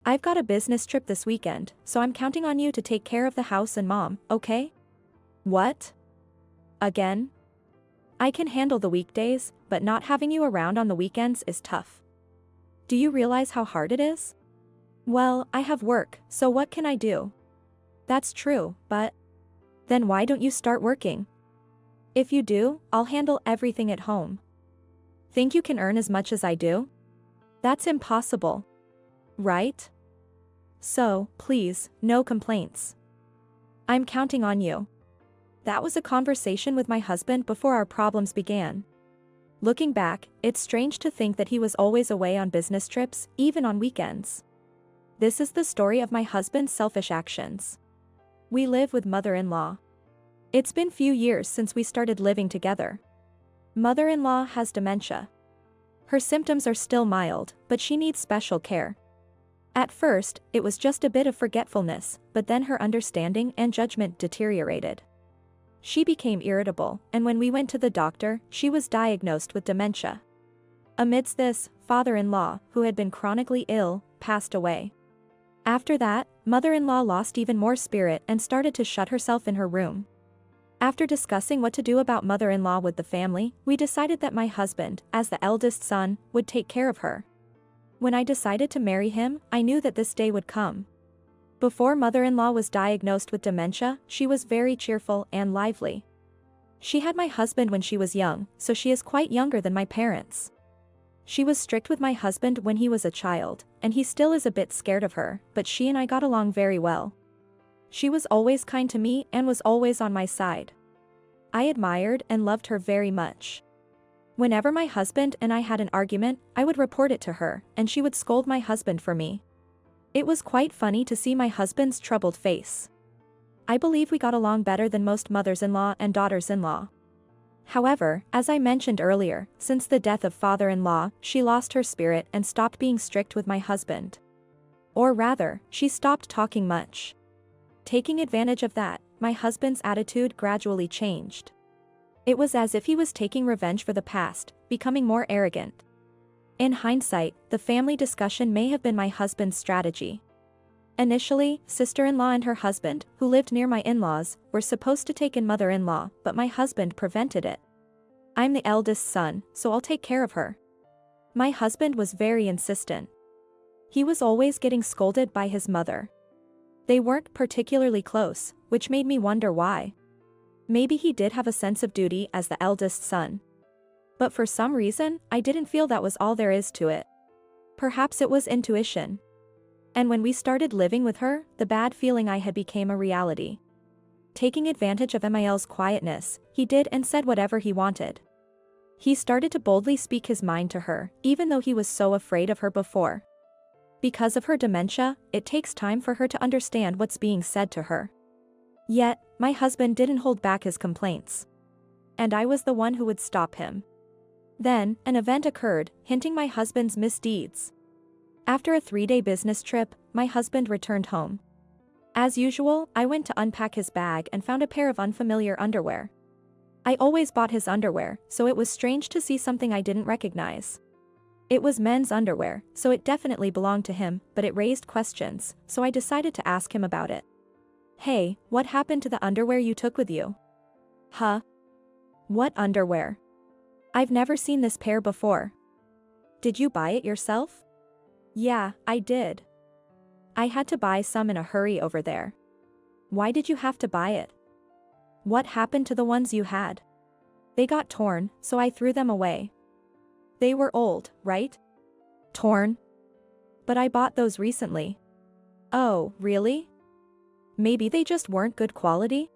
I've got a business trip this weekend, so I'm counting on you to take care of the house and mom, okay? What? Again? I can handle the weekdays, but not having you around on the weekends is tough. Do you realize how hard it is? Well, I have work, so what can I do? That's true, but then why don't you start working? If you do, I'll handle everything at home. Think you can earn as much as I do? That's impossible. Right? So, please, no complaints. I'm counting on you. That was a conversation with my husband before our problems began. Looking back, it's strange to think that he was always away on business trips, even on weekends. This is the story of my husband's selfish actions. We live with mother-in-law. It's been few years since we started living together. Mother-in-law has dementia. Her symptoms are still mild, but she needs special care. At first, it was just a bit of forgetfulness, but then her understanding and judgment deteriorated. She became irritable, and when we went to the doctor, she was diagnosed with dementia. Amidst this, father-in-law, who had been chronically ill, passed away. After that, mother-in-law lost even more spirit and started to shut herself in her room. After discussing what to do about mother-in-law with the family, we decided that my husband, as the eldest son, would take care of her. When I decided to marry him, I knew that this day would come. Before mother-in-law was diagnosed with dementia, she was very cheerful and lively. She had my husband when she was young, so she is quite younger than my parents. She was strict with my husband when he was a child, and he still is a bit scared of her, but she and I got along very well. She was always kind to me and was always on my side. I admired and loved her very much. Whenever my husband and I had an argument, I would report it to her, and she would scold my husband for me. It was quite funny to see my husband's troubled face. I believe we got along better than most mothers-in-law and daughters-in-law. However, as I mentioned earlier, since the death of father-in-law, she lost her spirit and stopped being strict with my husband. Or rather, she stopped talking much. Taking advantage of that, my husband's attitude gradually changed. It was as if he was taking revenge for the past, becoming more arrogant. In hindsight, the family discussion may have been my husband's strategy. Initially, sister-in-law and her husband, who lived near my in-laws, were supposed to take in mother-in-law, but my husband prevented it. I'm the eldest son, so I'll take care of her. My husband was very insistent. He was always getting scolded by his mother. They weren't particularly close, which made me wonder why. Maybe he did have a sense of duty as the eldest son. But for some reason, I didn't feel that was all there is to it. Perhaps it was intuition. And when we started living with her, the bad feeling I had became a reality. Taking advantage of Emil's quietness, he did and said whatever he wanted. He started to boldly speak his mind to her, even though he was so afraid of her before. Because of her dementia, it takes time for her to understand what's being said to her. Yet, my husband didn't hold back his complaints. And I was the one who would stop him. Then, an event occurred, hinting my husband's misdeeds. After a 3-day business trip, my husband returned home. As usual, I went to unpack his bag and found a pair of unfamiliar underwear. I always bought his underwear, so it was strange to see something I didn't recognize. It was men's underwear, so it definitely belonged to him, but it raised questions, so I decided to ask him about it. Hey, what happened to the underwear you took with you? Huh? What underwear? I've never seen this pair before. Did you buy it yourself? Yeah, I did. I had to buy some in a hurry over there. Why did you have to buy it? What happened to the ones you had? They got torn, so I threw them away. They were old, right? Torn? But I bought those recently. Oh, really? Maybe they just weren't good quality?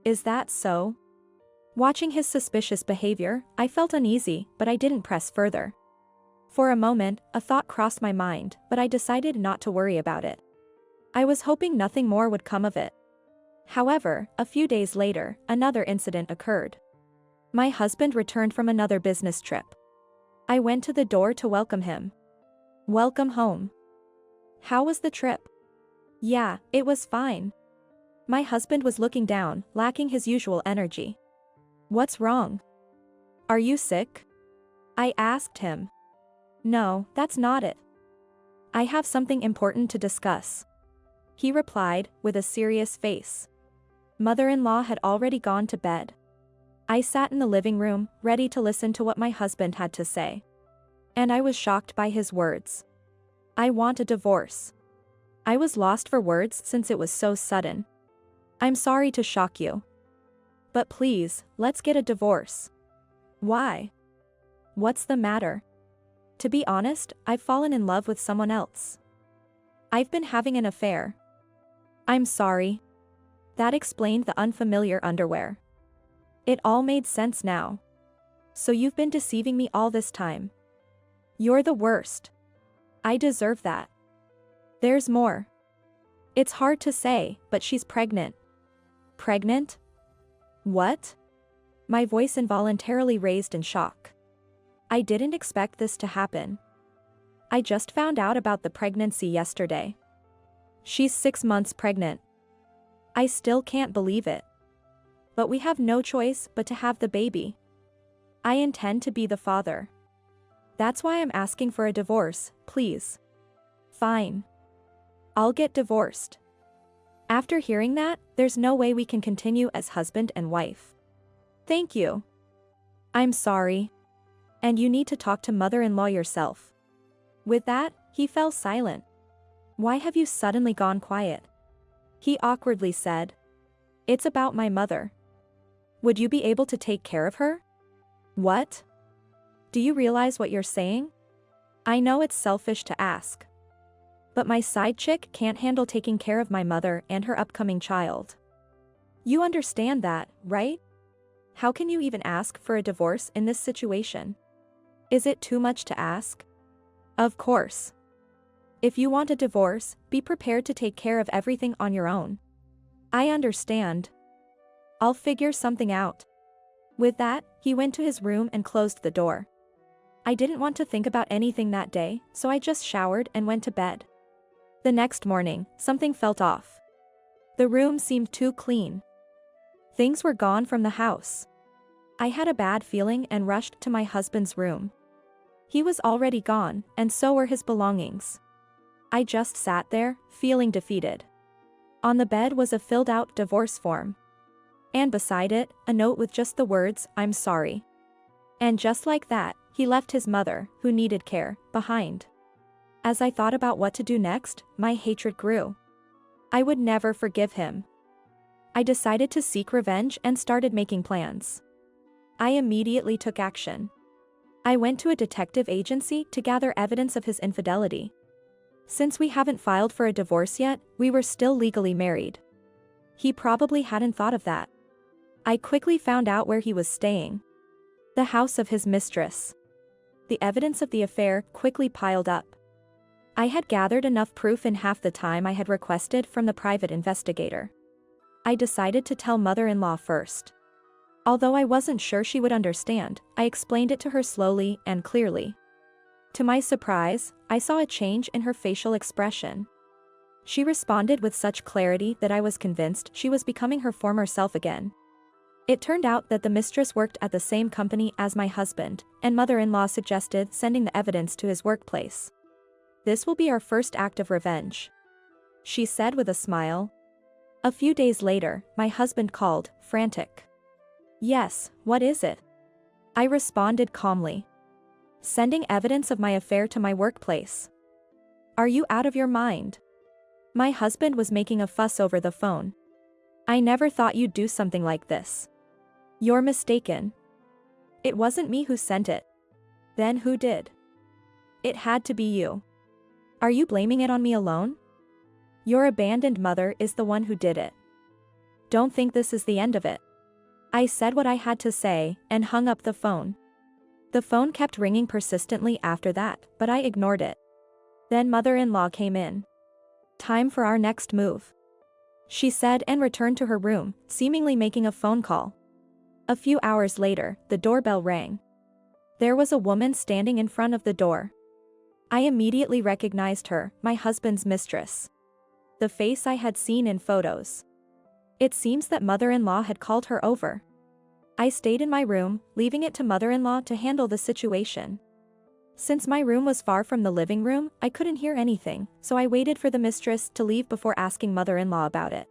Is that so? Watching his suspicious behavior, I felt uneasy, but I didn't press further. For a moment, a thought crossed my mind, but I decided not to worry about it. I was hoping nothing more would come of it. However, a few days later, another incident occurred. My husband returned from another business trip. I went to the door to welcome him. Welcome home. How was the trip? Yeah, it was fine. My husband was looking down, lacking his usual energy. What's wrong? Are you sick? I asked him. No, that's not it. I have something important to discuss. He replied, with a serious face. Mother-in-law had already gone to bed. I sat in the living room, ready to listen to what my husband had to say. And I was shocked by his words. I want a divorce. I was lost for words since it was so sudden. I'm sorry to shock you. But please, let's get a divorce. Why? What's the matter? To be honest, I've fallen in love with someone else. I've been having an affair. I'm sorry. That explained the unfamiliar underwear. It all made sense now. So you've been deceiving me all this time. You're the worst. I deserve that. There's more. It's hard to say, but she's pregnant. Pregnant? What? My voice involuntarily raised in shock. I didn't expect this to happen. I just found out about the pregnancy yesterday. She's 6 months pregnant. I still can't believe it. But we have no choice but to have the baby. I intend to be the father. That's why I'm asking for a divorce, please. Fine. I'll get divorced. After hearing that, there's no way we can continue as husband and wife. Thank you. I'm sorry. And you need to talk to mother-in-law yourself. With that, he fell silent. Why have you suddenly gone quiet? He awkwardly said. It's about my mother. Would you be able to take care of her? What? Do you realize what you're saying? I know it's selfish to ask. But my side chick can't handle taking care of my mother and her upcoming child. You understand that, right? How can you even ask for a divorce in this situation? Is it too much to ask? Of course. If you want a divorce, be prepared to take care of everything on your own. I understand. I'll figure something out. With that, he went to his room and closed the door. I didn't want to think about anything that day, so I just showered and went to bed. The next morning, something felt off. The room seemed too clean. Things were gone from the house. I had a bad feeling and rushed to my husband's room. He was already gone, and so were his belongings. I just sat there, feeling defeated. On the bed was a filled-out divorce form. And beside it, a note with just the words, "I'm sorry." And just like that, he left his mother, who needed care, behind. As I thought about what to do next, my hatred grew. I would never forgive him. I decided to seek revenge and started making plans. I immediately took action. I went to a detective agency to gather evidence of his infidelity. Since we haven't filed for a divorce yet, we were still legally married. He probably hadn't thought of that. I quickly found out where he was staying. The house of his mistress. The evidence of the affair quickly piled up. I had gathered enough proof in half the time I had requested from the private investigator. I decided to tell mother-in-law first. Although I wasn't sure she would understand, I explained it to her slowly and clearly. To my surprise, I saw a change in her facial expression. She responded with such clarity that I was convinced she was becoming her former self again. It turned out that the mistress worked at the same company as my husband, and mother-in-law suggested sending the evidence to his workplace. This will be our first act of revenge, she said with a smile. A few days later, my husband called, frantic. Yes, what is it? I responded calmly. Sending evidence of my affair to my workplace. Are you out of your mind? My husband was making a fuss over the phone. I never thought you'd do something like this. You're mistaken. It wasn't me who sent it. Then who did? It had to be you. Are you blaming it on me alone? Your abandoned mother is the one who did it. Don't think this is the end of it. I said what I had to say and hung up the phone. The phone kept ringing persistently after that, but I ignored it. Then mother-in-law came in. Time for our next move, she said and returned to her room, seemingly making a phone call. A few hours later, the doorbell rang. There was a woman standing in front of the door. I immediately recognized her, my husband's mistress. The face I had seen in photos. It seems that mother-in-law had called her over. I stayed in my room, leaving it to mother-in-law to handle the situation. Since my room was far from the living room, I couldn't hear anything, so I waited for the mistress to leave before asking mother-in-law about it.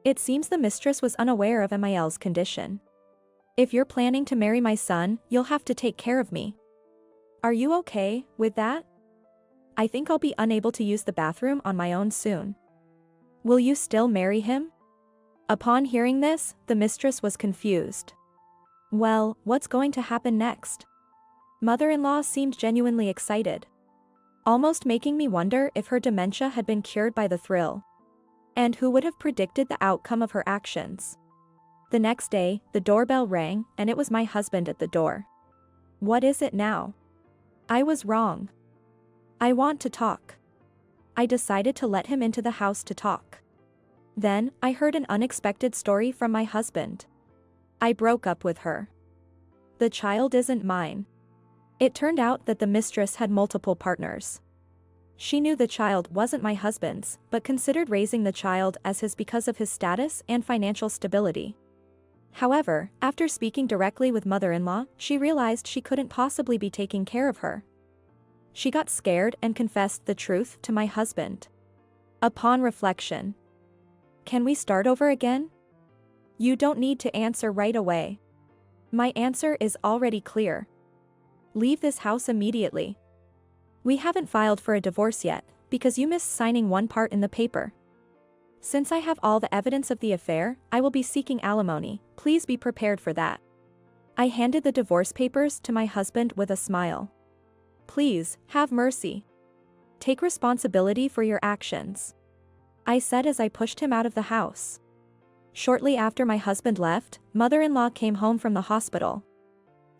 It seems the mistress was unaware of Emil's condition. If you're planning to marry my son, you'll have to take care of me. Are you okay with that? I think I'll be unable to use the bathroom on my own soon. Will you still marry him? Upon hearing this, the mistress was confused. Well, what's going to happen next? Mother-in-law seemed genuinely excited, almost making me wonder if her dementia had been cured by the thrill. And who would have predicted the outcome of her actions? The next day, the doorbell rang, and it was my husband at the door. What is it now? I was wrong. I want to talk. I decided to let him into the house to talk. Then, I heard an unexpected story from my husband. I broke up with her. The child isn't mine. It turned out that the mistress had multiple partners. She knew the child wasn't my husband's, but considered raising the child as his because of his status and financial stability. However, after speaking directly with mother-in-law, she realized she couldn't possibly be taking care of her. She got scared and confessed the truth to my husband. Upon reflection. Can we start over again? You don't need to answer right away. My answer is already clear. Leave this house immediately. We haven't filed for a divorce yet, because you missed signing one part in the paper. Since I have all the evidence of the affair, I will be seeking alimony. Please be prepared for that. I handed the divorce papers to my husband with a smile. Please, have mercy. Take responsibility for your actions, I said as I pushed him out of the house. Shortly after my husband left, mother-in-law came home from the hospital.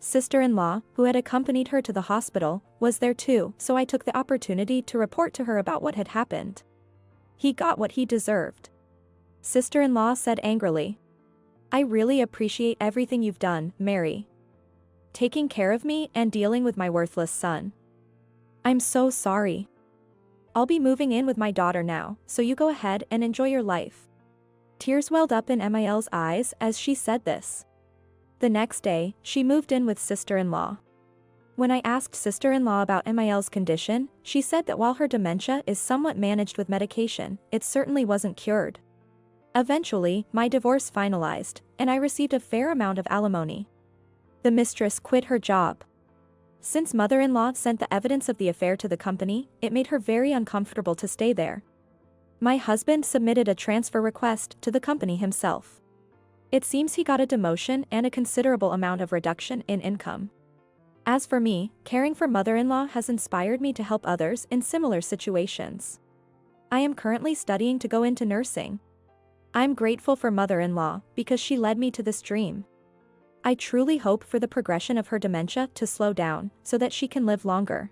Sister-in-law, who had accompanied her to the hospital, was there too, so I took the opportunity to report to her about what had happened. He got what he deserved. Sister-in-law said angrily. I really appreciate everything you've done, Mary. Taking care of me and dealing with my worthless son. I'm so sorry. I'll be moving in with my daughter now, so you go ahead and enjoy your life. Tears welled up in Emil's eyes as she said this. The next day, she moved in with sister-in-law. When I asked sister-in-law about Emil's condition, she said that while her dementia is somewhat managed with medication, it certainly wasn't cured. Eventually, my divorce finalized, and I received a fair amount of alimony. The mistress quit her job. Since mother-in-law sent the evidence of the affair to the company, it made her very uncomfortable to stay there. My husband submitted a transfer request to the company himself. It seems he got a demotion and a considerable amount of reduction in income. As for me, caring for mother-in-law has inspired me to help others in similar situations. I am currently studying to go into nursing. I'm grateful for mother-in-law because she led me to this dream. I truly hope for the progression of her dementia to slow down so that she can live longer.